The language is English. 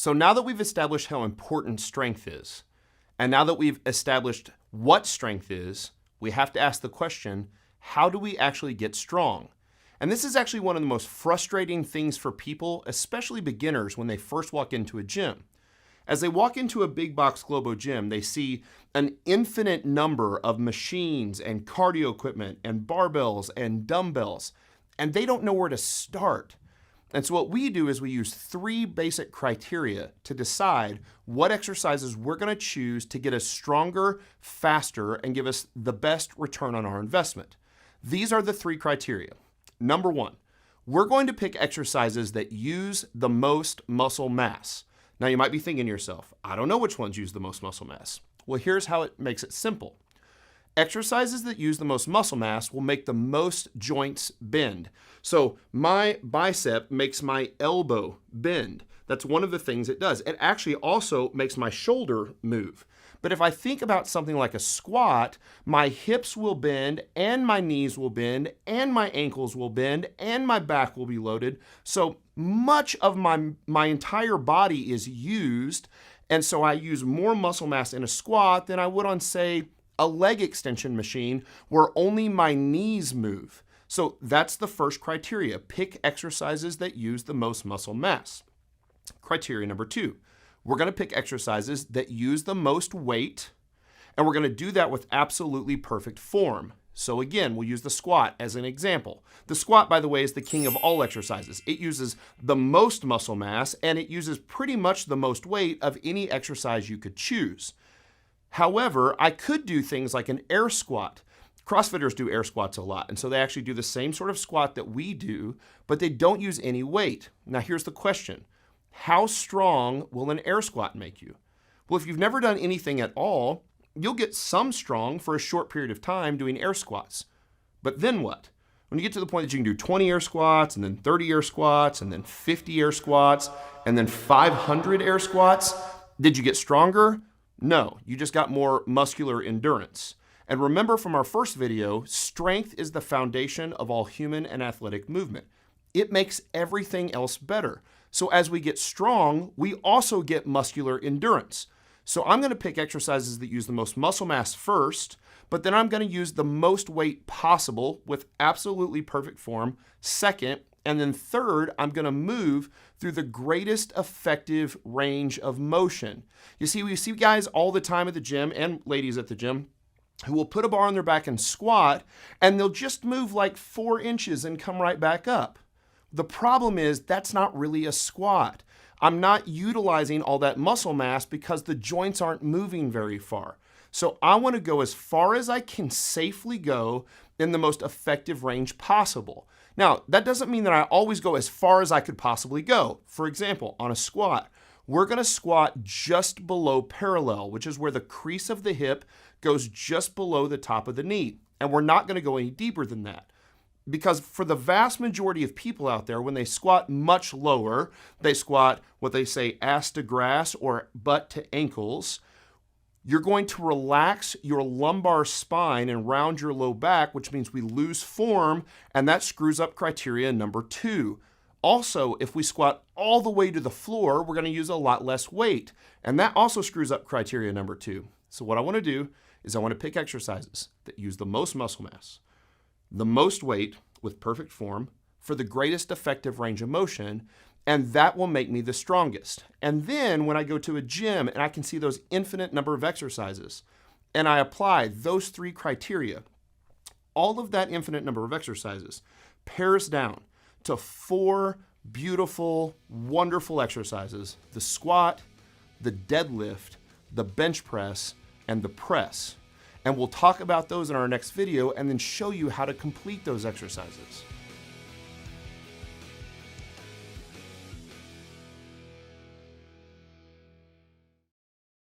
So now that we've established how important strength is, and now that we've established what strength is, we have to ask the question, how do we actually get strong? And this is actually one of the most frustrating things for people, especially beginners, when they first walk into a gym. As they walk into a big box Globo gym, they see an infinite number of machines and cardio equipment and barbells and dumbbells, and they don't know where to start. And so what we do is we use 3 basic criteria to decide what exercises we're going to choose to get us stronger, faster, and give us the best return on our investment. These are the 3 criteria. Number 1, we're going to pick exercises that use the most muscle mass. Now you might be thinking to yourself, I don't know which ones use the most muscle mass. Well, here's how it makes it simple. Exercises that use the most muscle mass will make the most joints bend. So my bicep makes my elbow bend. That's one of the things it does. It actually also makes my shoulder move. But if I think about something like a squat, my hips will bend and my knees will bend and my ankles will bend and my back will be loaded. So much of my entire body is used. And so I use more muscle mass in a squat than I would on, say, a leg extension machine where only my knees move. So that's the first criteria. Pick exercises that use the most muscle mass. Criteria number 2, we're going to pick exercises that use the most weight, and we're going to do that with absolutely perfect form. So again, we'll use the squat as an example. The squat, by the way, is the king of all exercises. It uses the most muscle mass, and it uses pretty much the most weight of any exercise you could choose. However, I could do things like an air squat. CrossFitters do air squats a lot, and so they actually do the same sort of squat that we do, but they don't use any weight. Now here's the question. How strong will an air squat make you? Well, if you've never done anything at all, you'll get some strong for a short period of time doing air squats. But then what? When you get to the point that you can do 20 air squats, and then 30 air squats, and then 50 air squats, and then 500 air squats, did you get stronger? No, you just got more muscular endurance. And remember from our first video, strength is the foundation of all human and athletic movement. It makes everything else better. So as we get strong, we also get muscular endurance. So I'm going to pick exercises that use the most muscle mass first, but then I'm going to use the most weight possible with absolutely perfect form second, and then third, I'm going to move through the greatest effective range of motion. You see, we see guys all the time at the gym and ladies at the gym who will put a bar on their back and squat, and they'll just move like 4 inches and come right back up. The problem is that's not really a squat. I'm not utilizing all that muscle mass because the joints aren't moving very far. So I want to go as far as I can safely go in the most effective range possible. Now, that doesn't mean that I always go as far as I could possibly go. For example, on a squat, we're going to squat just below parallel, which is where the crease of the hip goes just below the top of the knee. And we're not going to go any deeper than that. Because for the vast majority of people out there, when they squat much lower, they squat what they say ass to grass or butt to ankles, you're going to relax your lumbar spine and round your low back, which means we lose form, and that screws up criteria number 2. Also, if we squat all the way to the floor, we're going to use a lot less weight, and that also screws up criteria number 2. So what I want to do is I want to pick exercises that use the most muscle mass, the most weight with perfect form for the greatest effective range of motion, and that will make me the strongest. And then when I go to a gym and I can see those infinite number of exercises, and I apply those 3 criteria, all of that infinite number of exercises pairs down to 4 beautiful, wonderful exercises: the squat, the deadlift, the bench press, and the press. And we'll talk about those in our next video and then show you how to complete those exercises.